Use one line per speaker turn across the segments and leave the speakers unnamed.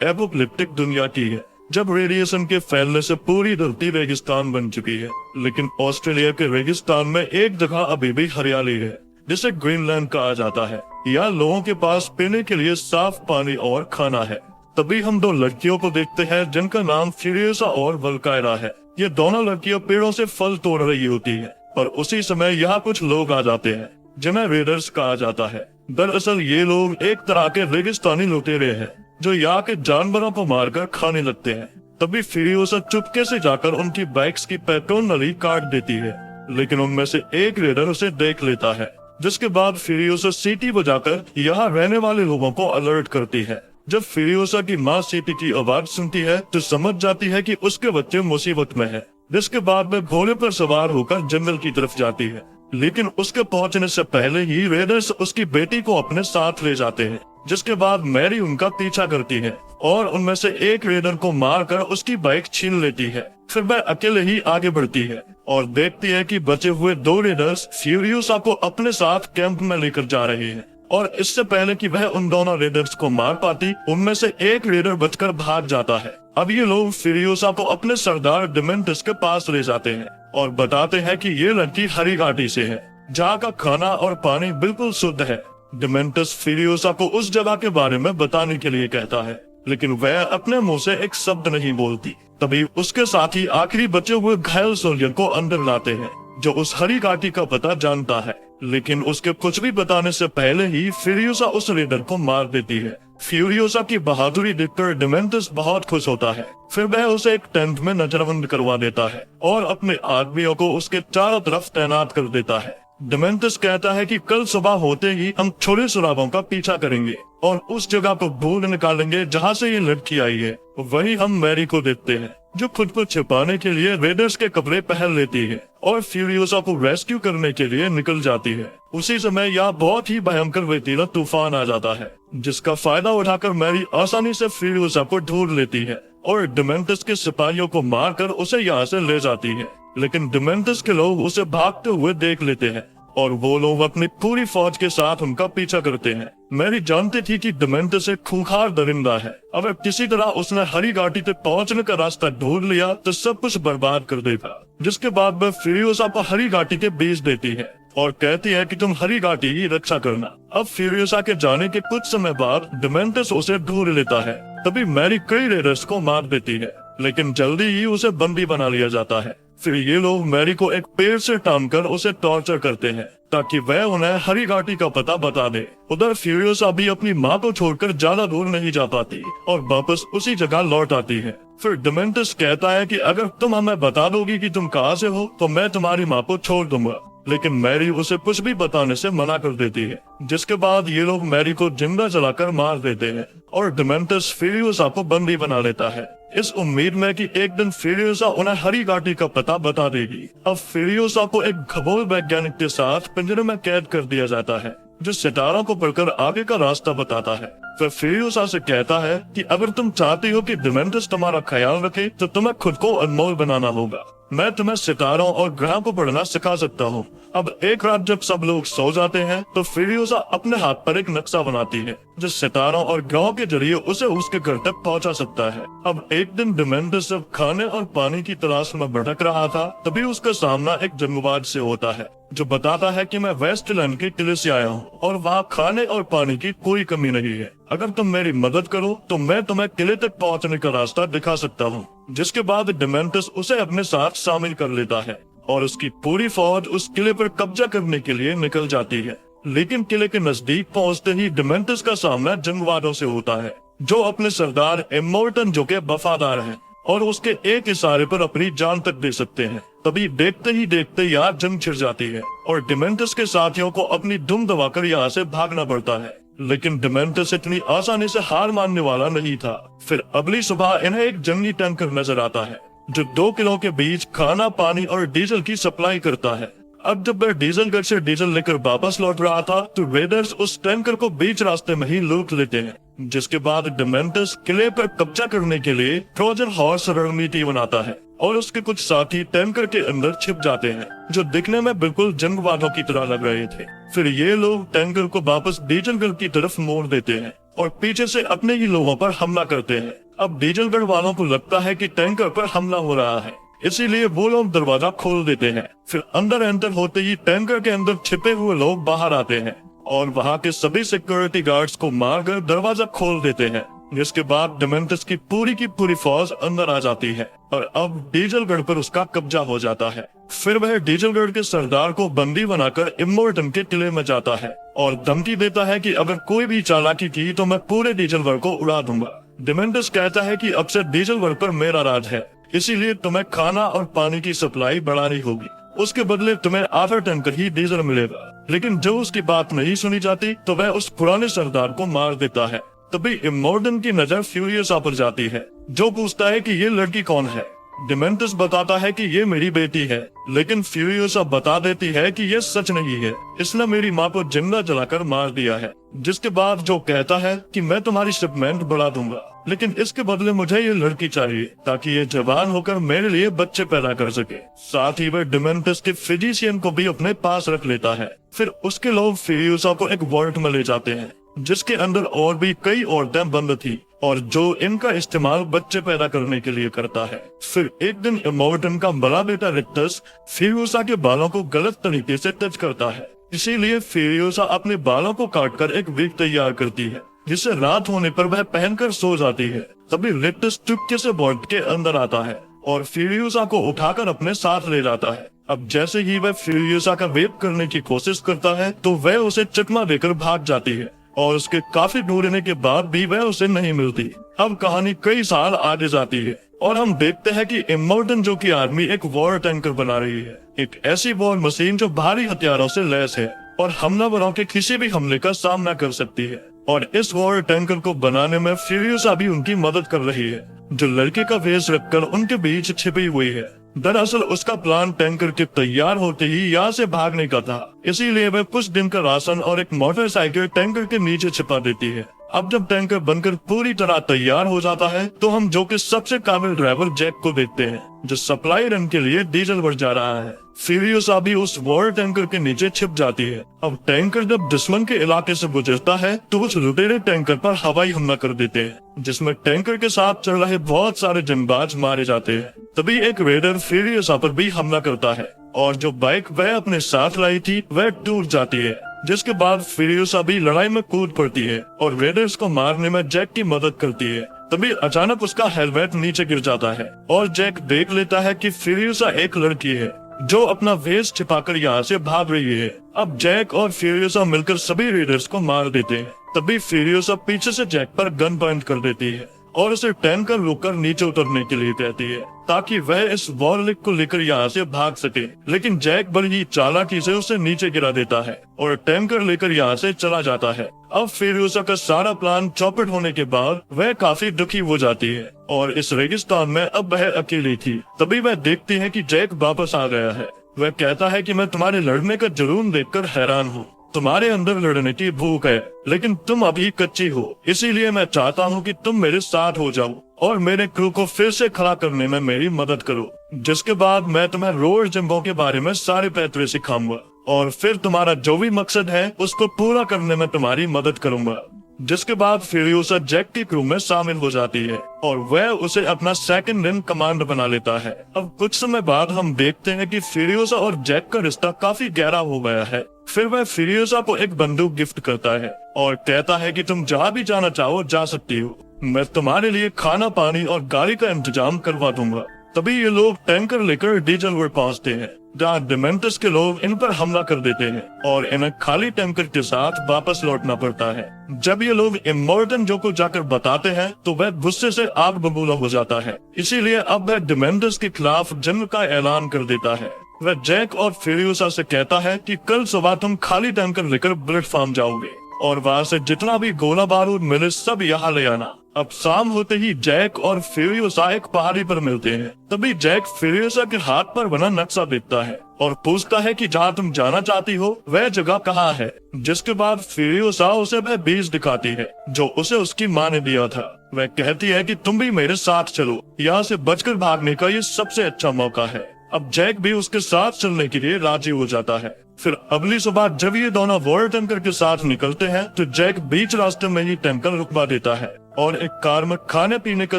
Apocalyptic दुनिया की है, जब रेडिएशन के फैलने से पूरी धरती रेगिस्तान बन चुकी है। लेकिन ऑस्ट्रेलिया के रेगिस्तान में एक जगह अभी भी हरियाली है, जिसे ग्रीनलैंड कहा जाता है। यहाँ लोगों के पास पीने के लिए साफ पानी और खाना है। तभी हम दो लड़कियों को देखते हैं जिनका नाम फ्यूरियोसा और वल्कायरा है। ये दोनों लड़कियां पेड़ों से फल तोड़ रही होती है और उसी समय यहाँ कुछ लोग आ जाते हैं जिन्हें रेडर्स कहा जाता है। दरअसल ये लोग एक तरह के रेगिस्तानी लुटेरे हैं जो यहाँ के जानवरों को मारकर खाने लगते हैं। तभी फ्यूरियोसा चुपके से जाकर उनकी बाइक्स की पेट्रोल नली काट देती है, लेकिन उनमें से एक रेडर उसे देख लेता है, जिसके बाद फ्यूरियोसा सीटी बजाकर यहाँ रहने वाले लोगों को अलर्ट करती है। जब फ्यूरियोसा की माँ सीटी की आवाज सुनती है तो समझ जाती है कि उसके बच्चे मुसीबत में है, जिसके बाद में घोड़े पर सवार होकर जंगल की तरफ जाती है। लेकिन उसके पहुंचने से पहले ही रेडर्स उसकी बेटी को अपने साथ ले जाते हैं, जिसके बाद मैरी उनका पीछा करती है और उनमें से एक रेडर को मारकर उसकी बाइक छीन लेती है। फिर वह अकेले ही आगे बढ़ती है और देखती है कि बचे हुए दो रेडर्स फ्यूरियोसा को अपने साथ कैंप में लेकर जा रहे हैं। और इससे पहले कि वह उन दोनों रेडर्स को मार पाती, उनमें से एक रेडर बचकर भाग जाता है। अब ये लोग फ्यूरियोसा को अपने सरदार डिमेंटस के पास ले जाते हैं और बताते हैं कि ये लड़की हरी घाटी से है, जहाँ का खाना और पानी बिल्कुल शुद्ध है। डिमेंटस फ्यूरियोसा को उस जगह के बारे में बताने के लिए कहता है, लेकिन वह अपने मुंह से एक शब्द नहीं बोलती। तभी उसके साथी आखिरी बचे हुए घायल सोल्जर को अंदर लाते हैं, जो उस हरी घाटी का पता जानता है। लेकिन उसके कुछ भी बताने से पहले ही फ्यूरियोसा उस रेडर को मार देती है। फ्यूरियोसा की बहादुरी देखकर डिमेंटस बहुत खुश होता है। फिर वह उसे एक टेंट में नजरबंद करवा देता है और अपने आदमियों को उसके चारों तरफ तैनात कर देता है। डिमेंटस कहता है कि कल सुबह होते ही हम छोरे सुरागों का पीछा करेंगे और उस जगह को ढूंढ निकालेंगे जहाँ से ये लड़की आई है। वही हम मैरी को देखते हैं, जो खुद को छिपाने के लिए रेडर्स के कपड़े पहन लेती है और फ्यूरियोसा को रेस्क्यू करने के लिए निकल जाती है। उसी समय यहाँ बहुत ही भयंकर रेतीला तूफान आ जाता है, जिसका फायदा उठाकर मैरी आसानी से फ्यूरियोसा को ढूंढ लेती है और डिमेंटस के सिपाहियों को मारकर उसे यहाँ से ले जाती है। लेकिन डिमेंटस के लोग उसे भागते हुए देख लेते हैं और वो लोग अपनी पूरी फौज के साथ उनका पीछा करते हैं। मैरी जानती थी कि डिमेंटस एक खूंखार दरिंदा है। अगर किसी तरह उसने हरी घाटी तक पहुंचने का रास्ता ढूंढ लिया तो सब कुछ बर्बाद कर देगा। जिसके बाद वह फ्यूरियोसा को हरी घाटी के बीज देती है और कहती है कि तुम हरी घाटी की रक्षा करना। अब फ्यूरियोसा के जाने के कुछ समय बाद डिमेंटस उसे ढूंढ लेता है। तभी मैरी कई रेडर्स को मार देती है, लेकिन जल्दी ही उसे बंदी बना लिया जाता है। फिर ये लोग मैरी को एक पेड़ से टांगकर उसे टॉर्चर करते हैं ताकि वह उन्हें हरी घाटी का पता बता दे। उधर फ्यूरियोसा भी अपनी माँ को छोड़कर ज्यादा दूर नहीं जा पाती और वापस उसी जगह लौट आती है। फिर डिमेंटस कहता है कि अगर तुम हमें बता दोगी कि तुम कहाँ से हो तो मैं तुम्हारी माँ को छोड़ दूंगा। लेकिन मैरी उसे कुछ भी बताने से मना कर देती है, जिसके बाद ये लोग मैरी को जिंदा जलाकर मार देते हैं और डिमेंटस फ्यूरियोसा को बंदी बना लेता है, इस उम्मीद में कि एक दिन फ्यूरियोसा उन्हें हरी घाटी का पता बता देगी। अब फ्यूरियोसा को एक खगोल वैज्ञानिक के साथ पिंजरे में कैद कर दिया जाता है, जो सितारों को पढ़कर आगे का रास्ता बताता है। फिर फ्यूरियोसा से कहता है कि अगर तुम चाहती हो कि डिमेंटस तुम्हारा ख्याल रखे तो तुम्हें खुद को अनमोल बनाना होगा। मैं तुम्हें सितारों और ग्रहों को पढ़ना सिखा सकता हूँ। अब एक रात जब सब लोग सो जाते हैं तो फ्यूरियोसा अपने हाथ पर एक नक्शा बनाती है जो सितारों और ग्रहों के जरिए उसे उसके घर तक पहुंचा सकता है। अब एक दिन डिमेंटस जब खाने और पानी की तलाश में भटक रहा था, तभी उसका सामना एक जंगबाज से होता है जो बताता है कि मैं वेस्टलैंड के किले से आया हूँ और वहाँ खाने और पानी की कोई कमी नहीं है। अगर तुम मेरी मदद करो तो मैं तुम्हें किले तक पहुँचने का रास्ता दिखा सकता हूँ। जिसके बाद डिमेंटस उसे अपने साथ शामिल कर लेता है और उसकी पूरी फौज उस किले पर कब्जा करने के लिए निकल जाती है। लेकिन किले के नजदीक पहुंचते ही डिमेंटस का सामना जंगवादों से होता है, जो अपने सरदार इमोर्टन जो के वफादार हैं और उसके एक इशारे पर अपनी जान तक दे सकते हैं। तभी देखते ही देखते यहाँ जंग छिड़ जाती है और डिमेंटस के साथियों को अपनी दुम दबाकर यहाँ से भागना पड़ता है। लेकिन डिमेंटस इतनी आसानी से हार मानने वाला नहीं था। फिर अगली सुबह इन्हें एक जंगली टैंकर नजर आता है जो 2 किलो के बीच खाना, पानी और डीजल की सप्लाई करता है। अब जब वह डीजल घर से डीजल लेकर वापस लौट रहा था तो रेडर्स उस टैंकर को बीच रास्ते में ही लूट लेते हैं, जिसके बाद डिमेंटस किले पर कब्जा करने के लिए ट्रोजन हॉर्स रणनीति बनाता है और उसके कुछ साथी टैंकर के अंदर छिप जाते हैं, जो दिखने में बिल्कुल जंगवादों की तरह लग रहे थे। फिर ये लोग टैंकर को वापस डीजल घर की तरफ मोड़ देते हैं और पीछे से अपने ही लोगों पर हमला करते हैं। अब डीजलगढ़ वालों को लगता है कि टैंकर पर हमला हो रहा है, इसीलिए वो लोग दरवाजा खोल देते हैं। फिर अंदर एंटर होते ही टैंकर के अंदर छिपे हुए लोग बाहर आते हैं और वहाँ के सभी सिक्योरिटी गार्ड्स को मारकर दरवाजा खोल देते हैं। जिसके बाद डेमेंटस की पूरी फौज अंदर आ जाती है और अब डीजलगढ़ पर उसका कब्जा हो जाता है। फिर वह डीजलगढ़ के सरदार को बंदी बनाकर इमोर्टन के किले में जाता है और धमकी देता है कि अगर कोई भी चालाकी की तो मैं पूरे डीजलगढ़ को उड़ा दूंगा। डेमेंटस कहता है कि अब से डीजलगढ़ पर मेरा राज है, इसीलिए तुम्हें खाना और पानी की सप्लाई बढ़ानी होगी। उसके बदले तुम्हें आधा टैंकर ही डीजल मिलेगा। लेकिन जो उसकी बात नहीं सुनी जाती तो वह उस पुराने सरदार को मार देता है। तभी इमोर्टन की नजर फ्यूरियोसा पर जाती है, जो पूछता है कि ये लड़की कौन है। डेमेंटस बताता है कि ये मेरी बेटी है, लेकिन फ्यूरियोसा बता देती है कि ये सच नहीं है, इसने मेरी माँ को जिंदा जलाकर मार दिया है। जिसके बाद जो कहता है कि मैं तुम्हारी शिपमेंट बढ़ा दूंगा, लेकिन इसके बदले मुझे ये लड़की चाहिए ताकि ये जवान होकर मेरे लिए बच्चे पैदा कर सके। साथ ही वह डेमेंटस के फिजिशियन को भी अपने पास रख लेता है। फिर उसके लोग फ्यूरियोसा को एक वॉल्ट में ले जाते हैं, जिसके अंदर और भी कई औरतें बंद थी और जो इनका इस्तेमाल बच्चे पैदा करने के लिए करता है। फिर एक दिन इमोर्टन का बड़ा बेटा रिक्टस फ्यूरियोसा के बालों को गलत तरीके से टच करता है, इसीलिए फ्यूरियोसा अपने बालों को काटकर एक विग तैयार करती है, जिसे रात होने पर वह पहनकर सो जाती है। तभी रिक्टस चुपके से वॉल्ट के अंदर आता है और फ्यूरियोसा को उठाकर अपने साथ ले जाता है। अब जैसे ही वह फ्यूरियोसा का रेप करने की कोशिश करता है तो वह उसे चकमा देकर भाग जाती है और उसके काफी ढूंढने के बाद भी वह उसे नहीं मिलती। अब कहानी कई साल आगे जाती है और हम देखते हैं कि इमोर्टन जो की आर्मी एक वॉर टैंकर बना रही है, एक ऐसी वॉर मशीन जो भारी हथियारों से लैस है और हमलावरों के किसी भी हमले का सामना कर सकती है। और इस वॉर टैंकर को बनाने में फ्यूरियोसा भी उनकी मदद कर रही है, जो लड़के का वेश रखकर उनके बीच छिपी हुई है। दरअसल उसका प्लान टैंकर के तैयार होते ही यहाँ से भागने का था, इसीलिए वह कुछ दिन का राशन और एक मोटरसाइकिल टैंकर के नीचे छिपा देती है। अब जब टैंकर बनकर पूरी तरह तैयार हो जाता है तो हम जो कि सबसे काबिल ड्राइवर जैक को देखते हैं, जो सप्लाई रन के लिए डीजल भर जा रहा है। फ्यूरियोसा भी उस वॉर टैंकर के नीचे छिप जाती है। अब टैंकर जब दुश्मन के इलाके से गुजरता है तो उस लुटेरे टैंकर पर हवाई हमला कर देते हैं, जिसमें टैंकर के साथ चल रहे बहुत सारे जंगबाज मारे जाते हैं। तभी एक रेडर फ्यूरियोसा पर भी हमला करता है और जो बाइक वह अपने साथ लाई थी वह टूट जाती है, जिसके बाद फ्यूरियोसा भी लड़ाई में कूद पड़ती है और रेडर्स को मारने में जैक की मदद करती है। तभी अचानक उसका हेलमेट नीचे गिर जाता है और जैक देख लेता है कि फ्यूरियोसा एक लड़की है जो अपना वेश छिपाकर यहाँ से भाग रही है। अब जैक और फ्यूरियोसा मिलकर सभी रेडर्स को मार देते हैं। तभी फ्यूरियोसा पीछे से जैक पर गन पॉइंट कर देती है और उसे टैंकर रोककर नीचे उतरने के लिए कहती है ताकि वह इस वॉरलिक को लेकर यहाँ से भाग सके। लेकिन जैक बड़ी चालाकी से उसे नीचे गिरा देता है और टैंकर लेकर यहाँ से चला जाता है। अब फ्यूरियोसा का सारा प्लान चौपट होने के बाद वह काफी दुखी हो जाती है और इस रेगिस्तान में अब वह अकेली थी। तभी वह देखती है कि जैक वापस आ गया है। वह कहता है कि मैं तुम्हारे लड़ने का जुनून देखकर हैरान हूँ। तुम्हारे अंदर लड़ने की भूख है, लेकिन तुम अभी कच्ची हो, इसीलिए मैं चाहता हूँ कि तुम मेरे साथ हो जाओ और मेरे क्रू को फिर से खड़ा करने में मेरी मदद करो। जिसके बाद मैं तुम्हें रोड जंबों के बारे में सारे पैतरे सिखाऊंगा और फिर तुम्हारा जो भी मकसद है उसको पूरा करने में तुम्हारी मदद करूंगा। जिसके बाद फ्यूरियोसा जैक की क्रू में शामिल हो जाती है और वह उसे अपना सेकंड इन कमांड बना लेता है। अब कुछ समय बाद हम देखते हैं कि फ्यूरियोसा और जैक का रिश्ता काफी गहरा हो गया है। फिर वह फ्यूरियोसा को एक बंदूक गिफ्ट करता है और कहता है कि तुम जहाँ भी जाना चाहो जा सकती हो, मैं तुम्हारे लिए खाना पानी और गाड़ी का इंतजाम करवा दूंगा। तभी ये लोग टैंकर लेकर डीजलगढ़ पहुँचते हैं, जहाँ डेमेंटस के लोग इन पर हमला कर देते हैं और इन्हें खाली टैंकर के साथ वापस लौटना पड़ता है। जब ये लोग इमोर्टन जो को जाकर बताते हैं तो वह गुस्से से आग बबूला हो जाता है, इसीलिए अब वह डेमेंटस के खिलाफ जंग का ऐलान कर देता है। वह जैक और फ्यूरियोसा से कहता है कि कल सुबह तुम खाली टैंकर लेकर ब्लड फार्म जाओगे और वहाँ से जितना भी गोला बारूद मिले सब यहाँ ले आना। अब शाम होते ही जैक और फ्यूरियोसा एक पहाड़ी पर मिलते हैं। तभी जैक फ्यूरियोसा के हाथ पर बना नक्शा देखता है और पूछता है कि जहाँ तुम जाना चाहती हो वह जगह कहाँ है। जिसके बाद फ्यूरियोसा उसे वह बीज दिखाती है जो उसे उसकी माँ ने दिया था। वह कहती है कि तुम भी मेरे साथ चलो, यहाँ से बचकर भागने का ये सबसे अच्छा मौका है। अब जैक भी उसके साथ चलने के लिए राजी हो जाता है। फिर अगली सुबह जब ये दोनों वॉर टैंकर के साथ निकलते हैं तो जैक बीच रास्ते में ही टैंकर रुकवा देता है और एक कार में खाने पीने का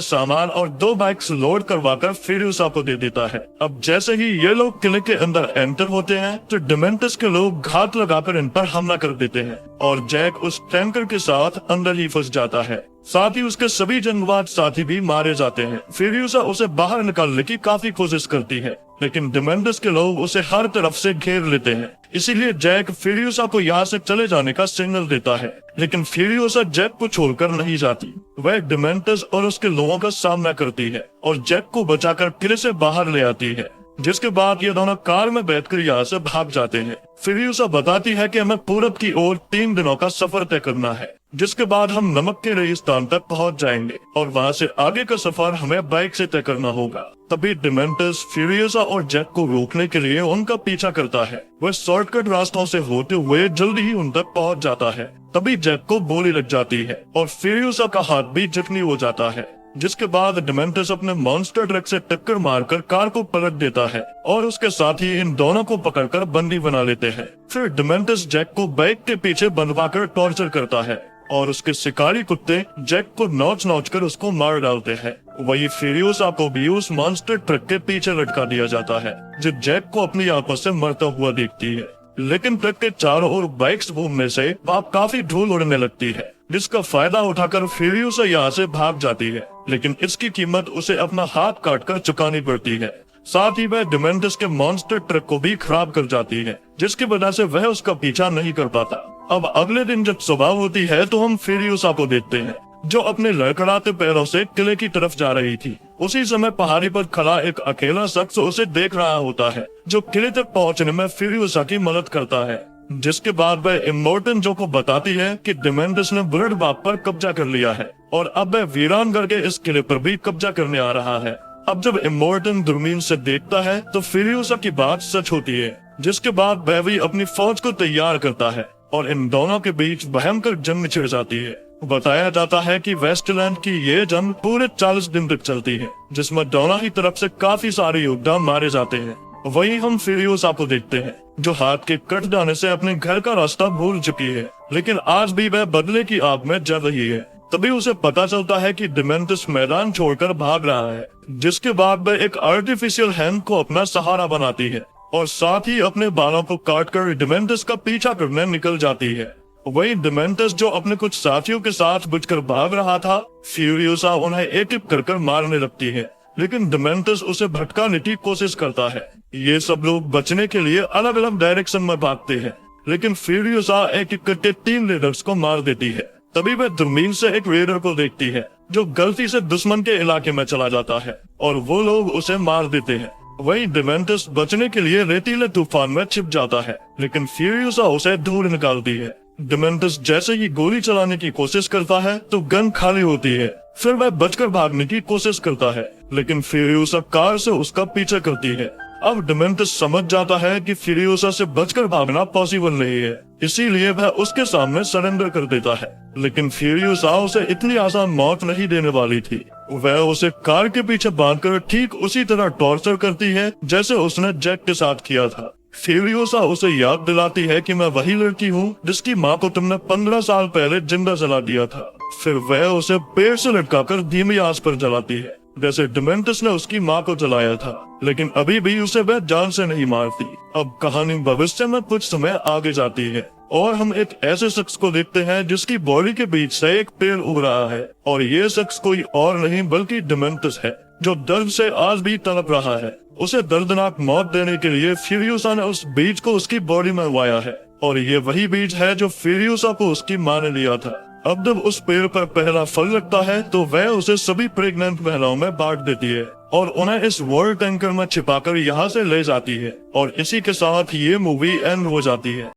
सामान और 2 बाइक्स लोड करवाकर फ्यूरियोसा को दे देता है। अब जैसे ही ये लोग किले के अंदर एंटर होते हैं तो डिमेंटस के लोग घात लगाकर इन पर हमला कर देते हैं और जैक उस टैंकर के साथ अंदर ही फंस जाता है। साथ ही उसके सभी जंगबाज साथी भी मारे जाते हैं। फ्यूरियोसा उसे बाहर निकालने की काफी कोशिश करती है लेकिन डिमेंटस के लोग उसे हर तरफ से घेर लेते हैं। इसीलिए जैक फ्यूरियोसा को यहाँ से चले जाने का सिग्नल देता है लेकिन फ्यूरियोसा जैक को छोड़कर नहीं जाती। वह डिमेंटस और उसके लोगों का सामना करती है और जैक को बचाकर किले से बाहर ले आती है, जिसके बाद ये दोनों कार में बैठकर यहाँ से भाग जाते हैं। फ्यूरियोसा बताती है कि हमें पूरब की ओर 3 दिनों का सफर तय करना है, जिसके बाद हम नमक के रेगिस्तान तक पहुंच जाएंगे और वहां से आगे का सफर हमें बाइक से तय करना होगा। तभी डिमेंटस फ्यूरियोसा और जैक को रोकने के लिए उनका पीछा करता है। वह शॉर्टकट रास्तों से होते हुए जल्दी ही उन तक पहुंच जाता है। तभी जैक को गोली लग जाती है और फ्यूरियोसा का हाथ भी जख्मी हो जाता है, जिसके बाद डिमेंटस अपने मॉन्स्टर ट्रक से टक्कर मारकर कार को पलट देता है और उसके साथ ही इन दोनों को पकड़कर बंदी बना लेते हैं। फिर डिमेंटस जैक को बाइक के पीछे बंधवाकर टॉर्चर करता है और उसके शिकारी कुत्ते जैक को नोच नोच कर उसको मार डालते हैं। वही फ्यूरियोसा को भी उस मॉन्स्टर ट्रक के पीछे लटका दिया जाता है, जो जैक को अपनी आंखों से मरता हुआ देखती है। लेकिन ट्रक के चारों ओर बाइक्स घूमने से वहाँ काफी धूल उड़ने लगती है, जिसका फायदा उठाकर फ्यूरियोसा यहाँ से भाग जाती है, लेकिन इसकी कीमत उसे अपना हाथ काटकर चुकानी पड़ती है। साथ ही वह डिमेंटस के मॉन्स्टर ट्रक को भी खराब कर जाती है, जिसकी वजह से वह उसका पीछा नहीं कर पाता। अब अगले दिन जब सुबह होती है तो हम फ्यूरियोसा को देखते हैं, जो अपने लड़खड़ाते पैरों से किले की तरफ जा रही थी। उसी समय पहाड़ी पर खड़ा एक अकेला शख्स उसे देख रहा होता है, जो किले तक पहुंचने में फ्यूरियोसा की मदद करता है। जिसके बाद वह इमोर्टन जो को बताती है कि डिमेंटस ने ब्लड बाप पर कब्जा कर लिया है और अब वह वीरानगढ़ के इस किले पर भी कब्जा करने आ रहा है। अब जब इमोर्टन दूरबीन से देखता है तो फ्यूरियोसा की बात सच होती है, जिसके बाद वह भी अपनी फौज को तैयार करता है और इन दोनों के बीच भयंकर जंग छिड़ जाती है। बताया जाता है कि वेस्टलैंड की ये जंग पूरे 40 दिन तक चलती है, जिसमें दोनों ही तरफ से काफी सारे योद्धा मारे जाते हैं। वहीं हम फ्यूरियोसा को देखते हैं, जो हाथ के कट जाने से अपने घर का रास्ता भूल चुकी है, लेकिन आज भी वह बदले की आग में जल रही है। तभी उसे पता चलता है कि डिमेंटस मैदान छोड़कर भाग रहा है, जिसके बाद वह एक आर्टिफिशियल हैंड को अपना सहारा बनाती है और साथ ही अपने बालों को काटकर डिमेंटस का पीछा करने निकल जाती है। वही डिमेंटस जो अपने कुछ साथियों के साथ बचकर भाग रहा था, फ्यूरियोसा उन्हें एक-एक कर मारने लगती है, लेकिन डिमेंटस उसे भटकाने की कोशिश करता है। ये सब लोग बचने के लिए अलग अलग डायरेक्शन में भागते हैं, लेकिन फ्यूरियोसा एक करके 3 रेडर्स को मार देती है। तभी वह दूरबीन से एक रेडर को देखती है, जो गलती से दुश्मन के इलाके में चला जाता है और वो लोग उसे मार देते हैं। वही डिमेंटस बचने के लिए रेतीले तूफान में छिप जाता है, लेकिन फ्यूरियोसा उसे ढूंढ निकालती है। डिमेंटस जैसे ही गोली चलाने की कोशिश करता है तो गन खाली होती है। फिर वह बचकर भागने की कोशिश करता है, लेकिन फ्यूरियोसा कार से उसका पीछा करती है। अब डिमेंटस समझ जाता है कि फ्यूरियोसा से बचकर भागना पॉसिबल नहीं है, इसीलिए वह उसके सामने सरेंडर कर देता है। लेकिन फ्यूरियोसा उसे इतनी आसान मौत नहीं देने वाली थी। वह उसे कार के पीछे बांधकर ठीक उसी तरह टॉर्चर करती है जैसे उसने जैक के साथ किया था। फ्यूरियोसा उसे याद दिलाती है कि मैं वही लड़की हूँ जिसकी माँ को तुमने 15 साल पहले जिंदा जला दिया था। फिर वह उसे पेड़ से लटकाकर धीमी आंच पर जलाती है, जैसे डिमेंटस ने उसकी माँ को जलाया था, लेकिन अभी भी उसे वह जान से नहीं मारती। अब कहानी भविष्य में कुछ समय आगे जाती है और हम एक ऐसे शख्स को देखते हैं जिसकी बॉडी के बीच से एक पेड़ उग रहा है और ये शख्स कोई और नहीं बल्कि डिमेंटस है, जो दर्द से आज भी तड़प रहा है। उसे दर्दनाक मौत देने के लिए फ्यूरियोसा ने उस बीज को उसकी बॉडी में उगाया है और ये वही बीज है जो फ्यूरियोसा को उसकी माँ ने लिया था। अब जब उस पेड़ पर पहला फल लगता है तो वह उसे सभी प्रेग्नेंट महिलाओं में बांट देती है और उन्हें इस वॉर टैंकर में छिपाकर यहाँ से ले जाती है और इसी के साथ ये मूवी एंड हो जाती है।